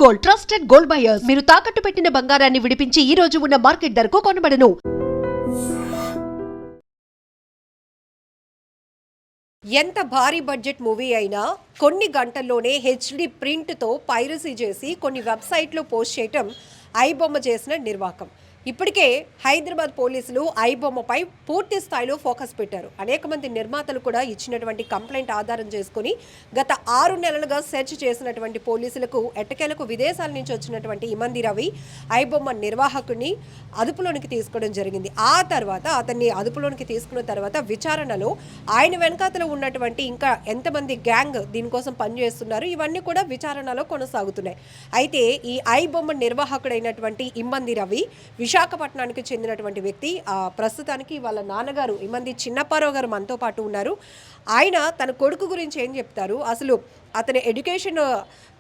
Gold, trusted gold buyers. మీరు తాకట్టు పెట్టిన బంగారాన్ని విడిపించి ఈ రోజు ఉన్న మార్కెట్ ధరకు కొనబడను. ఎంత భారీ బడ్జెట్ మూవీ అయినా కొన్ని గంటల్లోనే హెచ్డి ప్రింట్తో పైరసీ చేసి కొన్ని వెబ్సైట్లో పోస్ట్ చేయటం ఐబొమ్మ చేసిన నిర్వాకం. ఇప్పటికే హైదరాబాద్ పోలీసులు ఐబొమ్మపై పూర్తి స్థాయిలో ఫోకస్ పెట్టారు. అనేక మంది నిర్మాతలు కూడా ఇచ్చినటువంటి కంప్లైంట్ ఆధారం చేసుకుని గత 6 నెలలుగా సెర్చ్ చేసినటువంటి పోలీసులకు ఎట్టకేలకు విదేశాల నుంచి వచ్చినటువంటి ఇమంది రవి ఐబొమ్మ నిర్వాహకుడిని అదుపులోనికి తీసుకోవడం జరిగింది. ఆ తర్వాత అతన్ని అదుపులోనికి తీసుకున్న తర్వాత విచారణలో ఆయన వెనకాతలో ఉన్నటువంటి ఇంకా ఎంతమంది గ్యాంగ్ దీనికోసం పనిచేస్తున్నారు ఇవన్నీ కూడా విచారణలో కొనసాగుతున్నాయి. అయితే ఈ ఐబొమ్మ నిర్వాహకుడైనటువంటి ఇమ్మంది రవి విశాఖపట్నానికి చెందినటువంటి వ్యక్తి. ప్రస్తుతానికి వాళ్ళ నాన్నగారు ఇమంది చిన్నప్పారావు గారు మనతో పాటు ఉన్నారు. ఆయన తన కొడుకు గురించి ఏం చెప్తారు, అసలు అతని ఎడ్యుకేషన్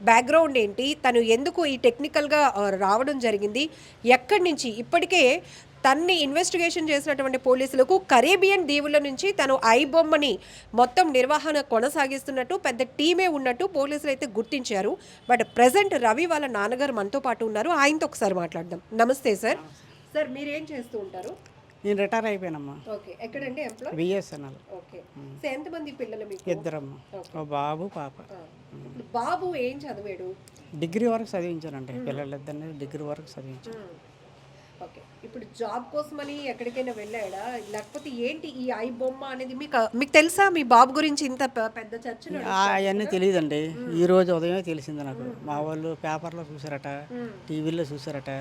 బ్యాక్గ్రౌండ్ ఏంటి, తను ఎందుకు ఈ టెక్నికల్గా రావడం జరిగింది, ఎక్కడి నుంచి ఇప్పటికే తన్ని ఇన్వెస్టిగేషన్ చేసినటువంటి పోలీసులకు కరేబియన్ దీవుల నుంచి తను ఐబొమ్మని మొత్తం నిర్వహణ కొనసాగిస్తున్నట్టు పెద్ద టీమే ఉన్నట్టు పోలీసులు అయితే గుర్తించారు. బట్ ప్రజెంట్ రవి వాళ్ళ నాన్నగారు మనతో పాటు ఉన్నారు. ఆయనతో ఒకసారి మాట్లాడదాం. నమస్తే సార్. సార్ మీరేం చేస్తూ ఉంటారు? నేను రిటైర్ అయిపోయానమ్మా. ఓకే, ఎక్కడండి ఎంప్లాయ్? బిఎస్ఎన్ఎల్. ఓకే, సో ఎంతమంది పిల్లలు మీకు? ఇద్దరమ్మా, ఓ బాబు పాప. ఇప్పుడు బాబు ఏం చదివాడు? డిగ్రీ వరకు చదివించానండి. పిల్లలిద్దరిని డిగ్రీ వరకు చదివించాను. ఓకే, ఇప్పుడు జాబ్ కోసమని ఎక్కడికైనా వెళ్ళాడా, లేకపోతే ఏంటి ఈ ఐ బొమ్మ అనేది మీకు తెలుసా? మీ బాబు గురించి ఇంత పెద్ద చర్చలు అవన్నీ తెలియదండి. ఈ రోజు ఉదయమే తెలిసింది నాకు. మా వాళ్ళు పేపర్లో చూసారట, టీవీలో చూసారట.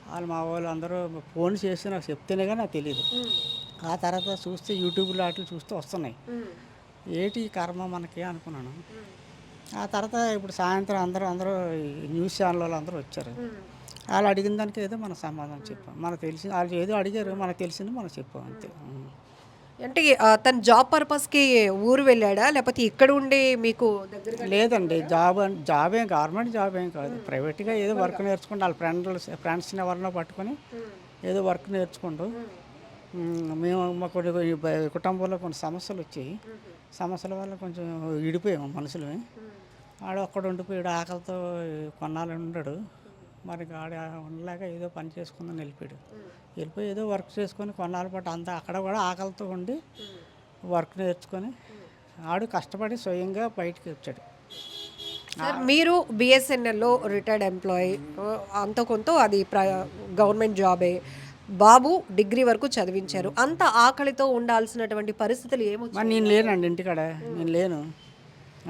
వాళ్ళు మా వాళ్ళు అందరూ ఫోన్ చేసి నాకు చెప్తేనే కానీ నాకు తెలియదు. ఆ తర్వాత చూస్తే యూట్యూబ్లో వాటిలో చూస్తే వస్తున్నాయి. ఏంటి కర్మ మనకి అనుకున్నాను. ఆ తర్వాత ఇప్పుడు సాయంత్రం అందరూ న్యూస్ ఛానల్ వాళ్ళు అందరూ వచ్చారు. వాళ్ళు అడిగిన దానికి ఏదో మన సమాధానం చెప్పాం. మనకు తెలిసింది వాళ్ళు ఏదో అడిగారు, మనకు తెలిసింది మనం చెప్పాం అంతే. అంటే తను జాబ్ పర్పస్కి ఊరు వెళ్ళాడా, లేకపోతే ఇక్కడ ఉండే మీకు దగ్గర? లేదండి, జాబ్ ఏం గవర్నమెంట్ జాబ్ ఏం కాదు, ప్రైవేట్గా ఏదో వర్క్ నేర్చుకుంటూ వాళ్ళ ఫ్రెండ్స్ని ఎవరినో పట్టుకొని ఏదో వర్క్ నేర్చుకుంటూ మేము మా కొన్ని కుటుంబంలో కొన్ని సమస్యలు వచ్చాయి. సమస్యల వల్ల కొంచెం విడిపోయాము మనుషులు. ఆడు ఒక్కడ ఉండిపోయాడు, ఆకలితో కొన్నాళ్ళు ఉన్నాడు. మరి ఆడ ఉండలేక ఏదో పని చేసుకుందని వెళ్ళిపోయి ఏదో వర్క్ చేసుకొని కొన్నాళ్ళ పాటు అంతా అక్కడ కూడా ఆకలితో ఉండి వర్క్ నేర్చుకొని ఆడు కష్టపడి స్వయంగా బయటికి వచ్చాడు. సార్ మీరు బిఎస్ఎన్ఎల్లో రిటైర్డ్ ఎంప్లాయీ, అంత కొంత అది గవర్నమెంట్ జాబే. బాబు డిగ్రీ వరకు చదివించారు. అంత ఆకలితో ఉండాల్సినటువంటి పరిస్థితులు ఏమొచ్చాయి? నేను లేనండి ఇంటికాడ, నేను లేను.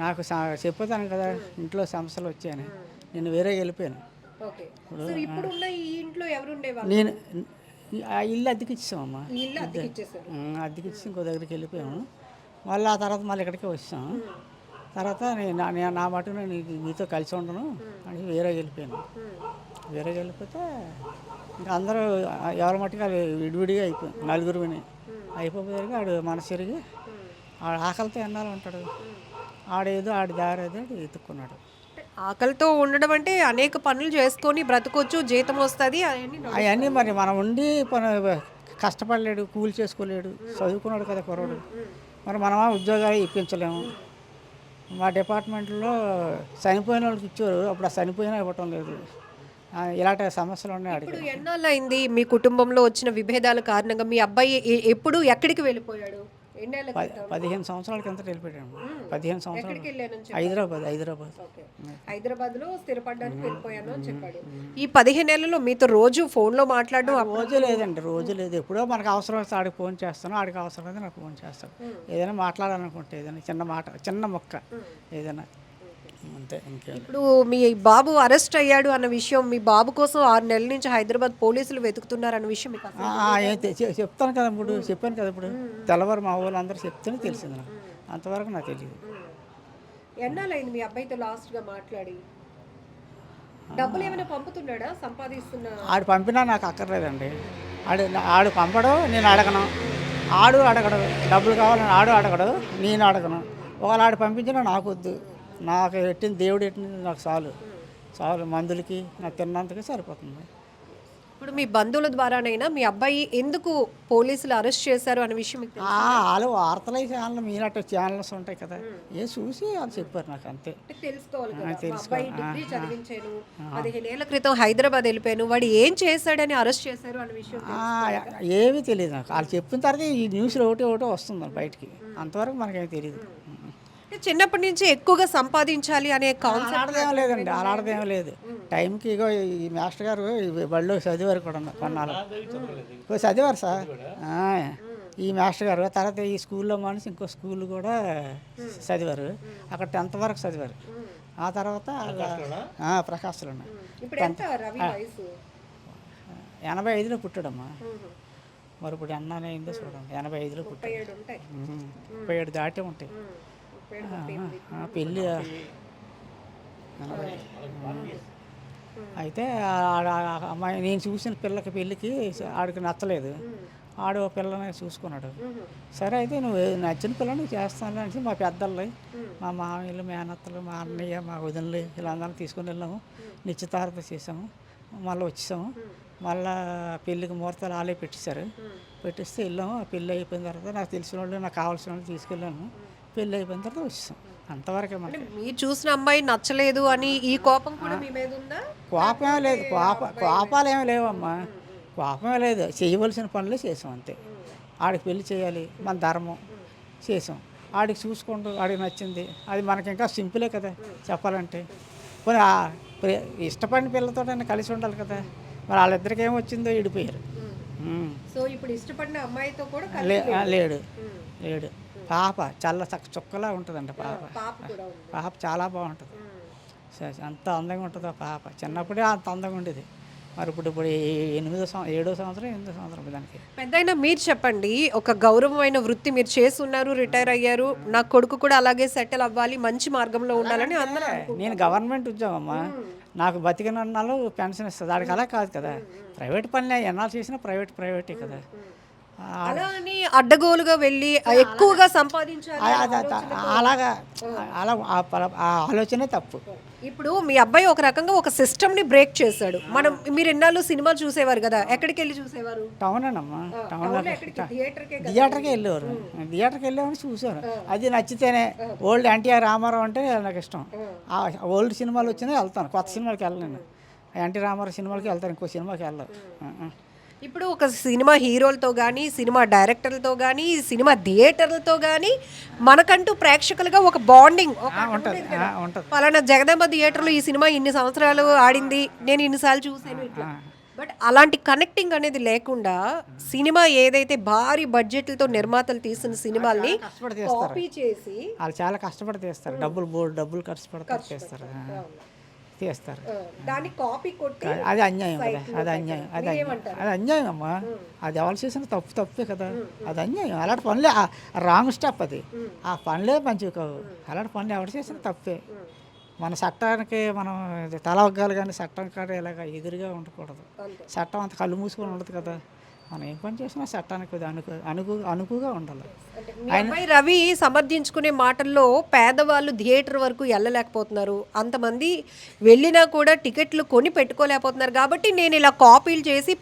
నాకు చెప్పుతాను కదా ఇంట్లో సమస్యలు వచ్చాయని, నేను వేరే వెళ్ళిపోయాను. నేను ఆ ఇల్లు అద్దెకి ఇచ్చామమ్మా. అద్దెకిచ్చి ఇంకో దగ్గరికి వెళ్ళిపోయాము. మళ్ళీ ఆ తర్వాత మళ్ళీ ఇక్కడికే వచ్చాము. తర్వాత నేను నా మటు నేను మీతో కలిసి ఉండను అని వేరే వెళ్ళిపోయాను. వేరే వెళ్ళిపోతే ఇంకా అందరూ ఎవరి మట్టుకు విడివిడిగా అయిపోయాం. నలుగురు అయిపోయేసరికి ఆడు మనసు తిరిగి ఆడు ఆకలితో ఎన్నాళ్ళు ఉంటాడు. ఆడేదో ఆడి దారి ఏదో ఎత్తుక్కున్నాడు. ఆకలితో ఉండడం అంటే అనేక పనులు చేసుకొని బ్రతకొచ్చు, జీతం వస్తుంది, అవన్నీ మరి మనం ఉండి కష్టపడలేడు, కూలి చేసుకోలేడు, చదువుకున్నాడు కదా కుర్రాడు. మరి మనమా ఉద్యోగాలు ఇప్పించలేము. మా డిపార్ట్మెంట్లో చనిపోయిన వాళ్ళకి ఇచ్చారు, అప్పుడు ఆ చనిపోయినా ఇవ్వటం లేదు. ఇలాంటి సమస్యలు ఉన్నాయి. అడిగి ఎన్నాళ్ళు అయింది మీ కుటుంబంలో వచ్చిన విభేదాల కారణంగా మీ అబ్బాయి ఎప్పుడు ఎక్కడికి వెళ్ళిపోయాడు? 15 సంవత్సరాల కింద వెళ్ళిపోయాడు. 15 సంవత్సరాలు హైదరాబాద్లో స్థిరపడడానికి వెళ్ళిపోయాను అని చెప్పాడు. ఈ 15 ఏళ్లలో మీతో రోజు ఫోన్లో మాట్లాడడం? రోజు లేదండి, రోజు లేదు. ఎప్పుడో మనకు అవసరం వస్తే ఆడికి ఫోన్ చేస్తాను, ఆడికి అవసరం అయితే నాకు ఫోన్ చేస్తాను. ఏదైనా మాట్లాడాలనుకుంటే ఏదైనా చిన్న మాట, చిన్న మొక్క ఏదైనా అంతే. ఇప్పుడు మీ బాబు అరెస్ట్ అయ్యాడు అన్న విషయం, మీ బాబు కోసం 6 నెలల నుంచి హైదరాబాద్ పోలీసులు వెతుకుతున్నారు అన్న విషయం మీకు చెప్తాను కదా, చెప్పాను కదా ఇప్పుడు తెల్లవారు మా వాళ్ళు అందరూ చెప్తేనే తెలిసింది నాకు. అంతవరకు నాకు తెలియదు. ఎన్నాళ్ళైంది మీ అబ్బాయితో లాస్ట్గా మాట్లాడి? డబ్బులు ఏమైనా పంపుతున్నాడా, సంపాదిస్తున్నా? ఆడు పంపినా నాకు అక్కర్లేదండి. ఆడు పంపడు, నేను అడగను. ఆడు అడగడు, డబ్బులు కావాలని ఆడు అడగడు, నేను అడగను. ఒకవేళ ఆడు పంపించినా నాకు వద్దు. నాకు దేవుడు ఎట్టింది నాకు చాలు మందులకి నాకు తిన్నంతకి సరిపోతుంది. ఇప్పుడు మీ బంధువుల ద్వారానైనా మీ అబ్బాయి ఎందుకు పోలీసులు అరెస్ట్ చేశారు అనే విషయం మీకు తెలుసా? వాళ్ళు వార్తలు ఛానల్ మీనట్టు ఛానల్స్ ఉంటాయి కదా, ఏ చూసి వాళ్ళు చెప్పారు నాకు అంతే. అంటే తెలుసుకోవాలి కదా. మా తెలుసుకో- అబ్బాయి డిగ్రీ చదివించాను, 15 ఏళ్ల క్రితం హైదరాబాద్ వెళ్ళిపోయాను, వాడు ఏం చేశాడని అరెస్ట్ చేశారు అనే విషయం ఏమీ తెలియదు నాకు. వాళ్ళు చెప్పిన తర్వాత ఈ న్యూస్లో ఒకటి వస్తుంది బయటికి, అంతవరకు మనకేమీ తెలియదు. అంటే చిన్నప్పటి నుంచి ఎక్కువగా సంపాదించాలి అనే కాన్సెప్ట్ అలాడదేం లేదండి, అలాడదేం లేదు. టైంకి ఇగో ఈ మాస్టర్ గారు ఈ బడిలో చదివారు కూడా కొన్నాళ్ళు చదివారు సార్. ఈ మాస్టర్ గారు తర్వాత ఈ స్కూల్లో మానేసి ఇంకో స్కూల్ కూడా చదివారు, అక్కడ 10th వరకు చదివారు. ఆ తర్వాత ప్రకాశ్లో ఉన్నాయి. ఇప్పుడు ఎంత రవి వయసు? 85లో పుట్టాడమ్మా. మరి ఇప్పుడు ఎన్నానే అయిందో చూడండి, 85లో పుట్టాడు. 37 ఉంటాయి. 37 దాటే ఉంటాయి. పెళ్ళి అయితే అమ్మాయి నేను చూసిన పిల్లకి పెళ్ళికి ఆడికి నచ్చలేదు, ఆడు పిల్లని చూసుకున్నాడు. సరే అయితే నువ్వు నచ్చిన పిల్లని నువ్వు చేస్తాను అనేసి మా పెద్దలు, మా మామయ్యలు, మేనత్తలు, మా అన్నయ్య, మా వదినలు వీళ్ళందరం తీసుకుని వెళ్ళాము. నిశ్చితార్థం చేసాము, మళ్ళీ వచ్చేసాము. మళ్ళీ పెళ్ళికి ముహూర్తాలు వాళ్ళే పెట్టేశారు. పెట్టిస్తే వెళ్ళాము. ఆ పెళ్ళి అయిపోయిన తర్వాత నాకు తెలిసిన వాళ్ళు, నాకు కావాల్సిన వాళ్ళు తీసుకెళ్ళాము. పెళ్ళి అయిపోయిన తర్వాత వచ్చేసాం. అంతవరకే మనకి. మీరు చూసిన అమ్మాయి నచ్చలేదు అని ఈ కోపం కూడా మీ మీద ఉందా? కోపమే లేదు, కోపాలు ఏమీ లేవమ్మా, కోపమే లేదు. చేయవలసిన పనులే చేసాం అంతే. ఆడికి పెళ్లి చేయాలి, మన ధర్మం చేసాం. ఆడికి చూసుకుంటూ ఆడికి నచ్చింది, అది మనకి ఇంకా సింపులే కదా చెప్పాలంటే. పోనీ ఇష్టపడిన పిల్లతో కలిసి ఉండాలి కదా. మరి వాళ్ళిద్దరికి ఏమొచ్చిందో విడిపోయారు. సో ఇప్పుడు ఇష్టపడిన అమ్మాయితో కూడా లేడు లేడు. పాప చల్ల చుక్కలా ఉంటుందండి పాప. పాప చాలా బాగుంటుంది, అంత అందంగా ఉంటుంది ఆ పాప. చిన్నప్పుడే అంత అందంగా ఉండేది. మరి ఇప్పుడు 7వ సంవత్సరం 8వ సంవత్సరం దానికి. పెద్దయినా మీరు చెప్పండి, ఒక గౌరవమైన వృత్తి మీరు చేస్తున్నారు, రిటైర్ అయ్యారు, నా కొడుకు కూడా అలాగే సెటిల్ అవ్వాలి, మంచి మార్గంలో ఉండాలని అందరూ నేను గవర్నమెంట్ ఉద్యోగం అమ్మా, నాకు బతికినన్నాళ్ళు పెన్షన్ ఇస్తుంది. దానికి అలా కాదు కదా, ప్రైవేట్ పనులే ఎన్నాళ్ళు చేసినా ప్రైవేటే కదా. అలా అని అడ్డగోలుగా వెళ్ళి ఎక్కువగా సంపాదించాలి అలాగా అలా ఆ ఆలోచనే తప్పు. ఇప్పుడు మీ అబ్బాయి ఒక రకంగా ఒక సిస్టమ్ ని బ్రేక్ చేశాడు. మీరు ఎన్నాళ్ళు సినిమా చూసేవారు కదా, ఎక్కడికి వెళ్ళి చూసేవారు? టౌనేనమ్మా, థియేటర్కి వెళ్ళేవారు. థియేటర్కి వెళ్ళేవారు, చూసారు. అది నచ్చితేనే. ఓల్డ్ ఎన్టీఆర్ రామారావు అంటే నాకు ఇష్టం. ఆ ఓల్డ్ సినిమాలు వచ్చినా వెళ్తాను, కొత్త సినిమాలకి వెళ్ళను. ఎన్టీ రామారావు సినిమాలకి వెళ్తాను, ఇంకో సినిమాకి వెళ్ళను. ఇప్పుడు ఒక సినిమా హీరోలతో కానీ, సినిమా డైరెక్టర్లతో కానీ, సినిమా థియేటర్లతో కానీ మనకంటూ ప్రేక్షకులుగా ఒక బాండింగ్ ఉంటుంది. పలానా జగదాంబ థియేటర్లో ఈ సినిమా ఇన్ని సంవత్సరాలు ఆడింది, నేను ఇన్నిసార్లు చూసాను ఇట్లా. బట్ అలాంటి కనెక్టింగ్ అనేది లేకుండా సినిమా ఏదైతే భారీ బడ్జెట్లతో నిర్మాతలు తీసిన సినిమాల్ని కాపీ చేసి వాళ్ళు చాలా కష్టపడి తీస్తారు, డబ్బులు ఖర్చు పెడతారు, తీస్తారు. దాన్ని కాపీ కొట్టి అది అన్యాయం కదా, అది అన్యాయం అమ్మా. అది ఎవరు చేసిన తప్పే కదా, అది అన్యాయం. అలాంటి పనులే రాంగ్ స్టెప్ అది. ఆ పనులే మంచివి కావు. అలాంటి పనులు ఎవరు చేసిన తప్పే. మన చట్టానికి మనం తల ఒగ్గాలి కానీ చట్టం కాడ ఇలాగ ఎదురుగా ఉండకూడదు. చట్టం అంత కళ్ళు మూసుకొని ఉండదు కదా. మనం ఏం పని చేసినా చట్టానికి అనుకుగా ఉండాలి. అబ్బాయి రవి సమర్థించుకునే మాటల్లో పేదవాళ్ళు థియేటర్ వరకు వెళ్ళలేకపోతున్నారు, అంతమంది వెళ్ళినా కూడా టికెట్లు కొని పెట్టుకోలేకపోతున్నారు, కాబట్టి నేను ఇలా కాపీలు చేసి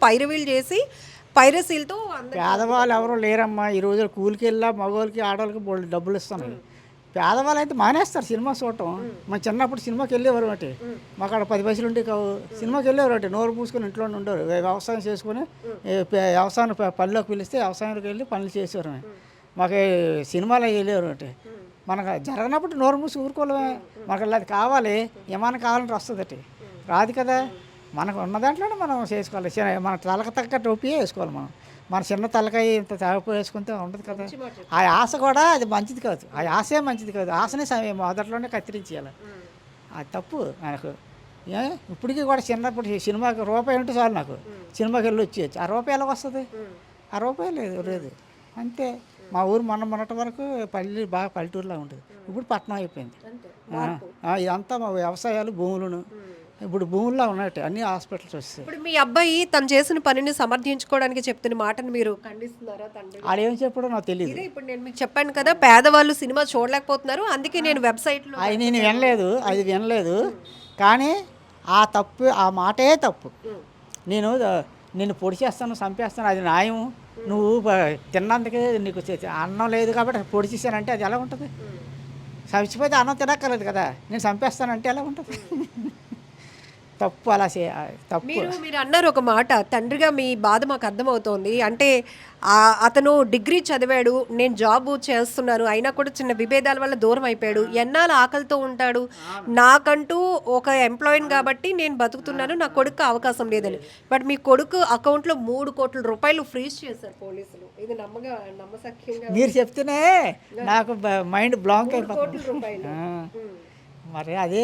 పైరసీలతో. పేదవాళ్ళు ఎవరు లేరమ్మా ఈ రోజు. కూలికి వెళ్ళా మగవాళ్ళకి ఆడవాళ్ళకి డబ్బులు ఇస్తున్నాయి. పేదవాళ్ళు అయితే మానేస్తారు సినిమా చూడటం. మా చిన్నప్పుడు సినిమాకి వెళ్ళేవారు అంటే మాకు అక్కడ 10 పైసలు ఉంటే కావు. సినిమాకి వెళ్ళేవారు అంటే నోరు పూసుకొని ఇంట్లోనే ఉండేవారు. వ్యవసాయం చేసుకుని వ్యవసాయం పనిలోకి పిలిస్తే వ్యవసాయంలోకి వెళ్ళి పనులు చేసేవారు. మాకు సినిమాలో వెళ్ళేవారు అంటే మనకు జరగనప్పుడు నోరు మూసి ఊరుకోలేమే. మనకు అది కావాలి, ఏమైనా కావాలంటే వస్తుంది రాదు కదా. మనకు ఉన్న దాంట్లోనే మనం చేసుకోవాలి. మన తలకు తగ్గ టోపీయే వేసుకోవాలి. మన చిన్న తలకాయ ఇంత తలపు వేసుకుంటే ఉండదు కదా. ఆ ఆశ కూడా అది మంచిది కాదు, ఆ ఆశే మంచిది కాదు. ఆశనే మొదట్లోనే కత్తిరించేయాలి. అది తప్పు నాకు. ఇప్పటికీ కూడా చిన్నప్పుడు సినిమాకి రూపాయి ఉంటే చాలు, నాకు సినిమాకి వెళ్ళి వచ్చేయచ్చు. ఆ రూపాయి ఎలా వస్తుంది? ఆ రూపాయి లేదు అంతే. మా ఊరు మొన్నటి వరకు బాగా పల్లెటూరులా ఉండేది, ఇప్పుడు పట్టణం అయిపోయింది. ఇదంతా మా వ్యవసాయాలు భూములను ఇప్పుడు భూముల్లో ఉన్నట్టు అన్ని హాస్పిటల్స్ వస్తాయి. ఇప్పుడు మీ అబ్బాయి తను చేసిన పనిని సమర్థించుకోవడానికి చెప్తున్న మాటను మీరు ఖండిస్తున్నారా? తండ్రి అది ఏం చెప్పడో నాకు తెలియదు. ఇప్పుడు నేను మీకు చెప్పాను కదా, పేదవాళ్ళు సినిమా చూడలేకపోతున్నారు, అందుకే నేను వెబ్సైట్లో అది నేను వినలేదు. కానీ ఆ మాటే తప్పు. నిన్ను పొడి చేస్తాను చంపేస్తాను అది న్యాయం, నువ్వు తిన్నందుకే నీకు అన్నం లేదు కాబట్టి పొడి చేశానంటే అది ఎలా ఉంటుంది? చచ్చిపోతే అన్నం తినక్కర్లేదు కదా, నేను చంపేస్తానంటే ఎలా ఉంటుంది? తప్పు అలా తప్పు. మీరు అన్నారు ఒక మాట, తండ్రిగా మీ బాధ మాకు అర్థమవుతోంది. అంటే అతను డిగ్రీ చదివాడు, నేను జాబ్ చేస్తున్నాను, అయినా కూడా చిన్న విభేదాల వల్ల దూరం అయిపోయాడు, ఎన్నాళ్ళు ఆకలితో ఉంటాడు, నాకంటూ ఒక ఎంప్లాయీని కాబట్టి నేను బతుకుతున్నాను, నా కొడుకు అవకాశం లేదని. బట్ మీ కొడుకు అకౌంట్లో 3 కోట్ల రూపాయలు ఫ్రీజ్ చేశారు పోలీసులు. ఇది నమ్మసఖ్యంగా మీరు చెప్తేనే నాకు మైండ్ బ్లాంక్ అయిపోతుంది. రూపాయలు మరి అదే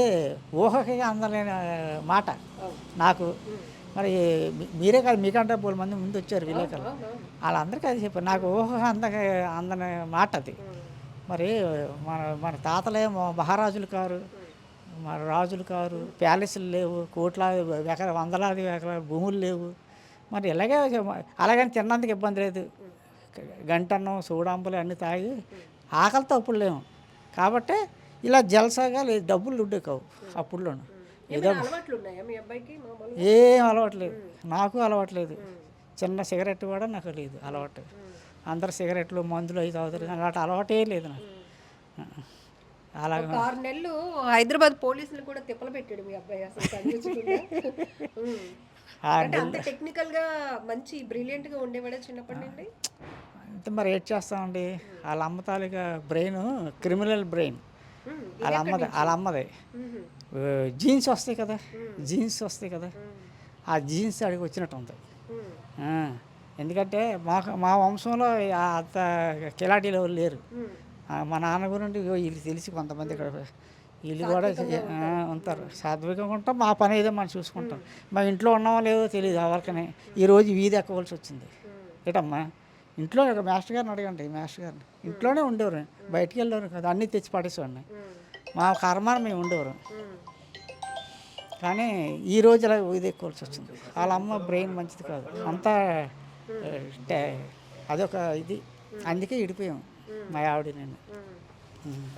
ఊహకి అందలేని మాట నాకు. మరి మీరే కాదు, మీకంటే 3 మంది ముందు వచ్చారు విలేకరులు, వాళ్ళందరికీ అది చెప్పారు. నాకు ఊహ అందని మాట అది. మరి మన తాతలే మహారాజులు కారు, మన రాజులు కారు, ప్యాలెస్లు లేవు, కోట్లాది వందలాది ఎకరాల భూములు లేవు. మరి అలాగని తిన్నందుకు ఇబ్బంది లేదు, గంటన్నం సూడాంబులు అన్నీ తాగి ఆకలితో అప్పుడు లేవు. కాబట్టి ఇలా జలసాగా లేదు, డబ్బులు ఉండే కావు అప్పుడులోను. ఏదో ఏం అలవాట్లేదు, నాకు అలవాట్లేదు. చిన్న సిగరెట్ కూడా నాకు లేదు అలవాటు. అందరు సిగరెట్లు మందులు అవి తాగుతారు, అలాంటి అలవాటే లేదు నాకు. అలాగే 6 నెలలు హైదరాబాద్ పోలీసులు కూడా తిప్పలు పెట్టాడు మీ అబ్బాయి. అంత టెక్నికల్ గా మంచి బ్రిలియంట్ గా ఉండేవాడే చిన్నప్పటి నుండి. అంతే మరి ఏం చేస్తామండి, వాళ్ళ అమ్మ తాలూకా బ్రెయిన్ క్రిమినల్ బ్రెయిన్, వాళ్ళ అమ్మదే. జీన్స్ వస్తాయి కదా, ఆ జీన్స్ అడిగి వచ్చినట్టు ఉంది. ఎందుకంటే మా వంశంలో అంత కిలాటీలు ఎవరు లేరు. మా నాన్న గురించి వీళ్ళు తెలిసి కొంతమంది ఇక్కడ వీళ్ళు కూడా ఉంటారు. సాత్వికంగా ఉంటాం, మా పని ఏదో మనం చూసుకుంటాం. మా ఇంట్లో ఉన్నామో లేదో తెలియదు ఎవరికనే. ఈరోజు వీధి ఎక్కవలసి వచ్చింది. ఏటమ్మా ఇంట్లో మాస్టర్ గారిని అడగండి, మాస్టర్ గారిని ఇంట్లోనే ఉండేవారు, బయటికి వెళ్ళేవారు కదా, అన్నీ తెచ్చి పడేసేవాడిని. మా కర్మాన మేము ఉండేవారు. కానీ ఈరోజు ఇలా ఇది ఎక్కోవాల్సి వచ్చింది. వాళ్ళ అమ్మ బ్రెయిన్ మంచిది కాదు, అంతా అదొక ఇది. అందుకే విడిపోయాం మా ఆవిడ నేను.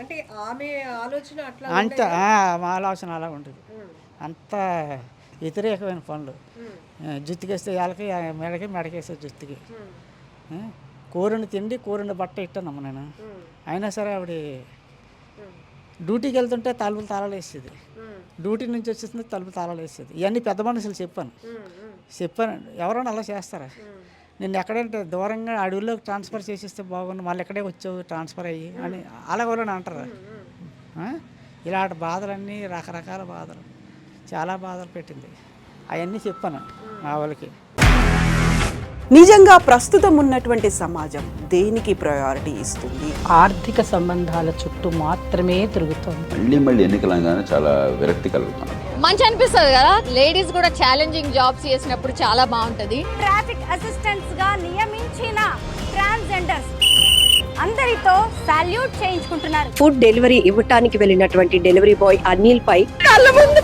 అంటే ఆమె ఆలోచన అట్లా అంత మా ఆలోచన అలా ఉంటుంది. అంత వ్యతిరేకమైన పనులు. జుత్తుకేస్తే వాళ్ళకి మెడకేస్తే జుత్తుకి. కూరని తిండి కూరని బట్ట ఇట్టానమ్మ నేను. అయినా సరే ఆవిడ డ్యూటీకి వెళ్తుంటే తలుపులు తాళాలు వేసేది, డ్యూటీ నుంచి వచ్చేసింది తలుపులు తాళాలు వేసేది. ఇవన్నీ పెద్ద మనుషులు చెప్పాను. ఎవరైనా అలా చేస్తారా? నేను ఎక్కడంటే దూరంగా అడవుల్లోకి ట్రాన్స్ఫర్ చేసేస్తే బాగుండు, మళ్ళీ ఎక్కడే వచ్చావు ట్రాన్స్ఫర్ అయ్యి అని అలా కూడా అంటారు. ఇలాంటి బాధలన్నీ రకరకాల బాధలు, చాలా బాధలు పెట్టింది. అవన్నీ చెప్పాను మా వాళ్ళకి. నిజంగా ప్రస్తుతం ఉన్నటువంటి సమాజం దేనికి ప్రయారిటీ ఇస్తుంది? ఆర్థిక సంబంధాల చుట్టూ మాత్రమే తిరుగుతుంది. మళ్ళీ ఎన్నికలంగానే చాలా విరక్తి కలుగుతున్నాం. మంచి అనిపిస్తుంది కదా, లేడీస్ కూడా ఛాలెంజింగ్ జాబ్స్ చేసినప్పుడు చాలా బాగుంటది. ట్రాఫిక్ అసిస్టెంట్స్ గా నియమించిన ట్రాన్స్జెండర్స్ అందరితో సాల్యూట్ చేయించుకుంటున్నారు. ఫుడ్ డెలివరీ ఇవ్వటానికి వెళ్ళినటువంటి డెలివరీ బాయ్ అనిల్ పై కళ్ళ ముందు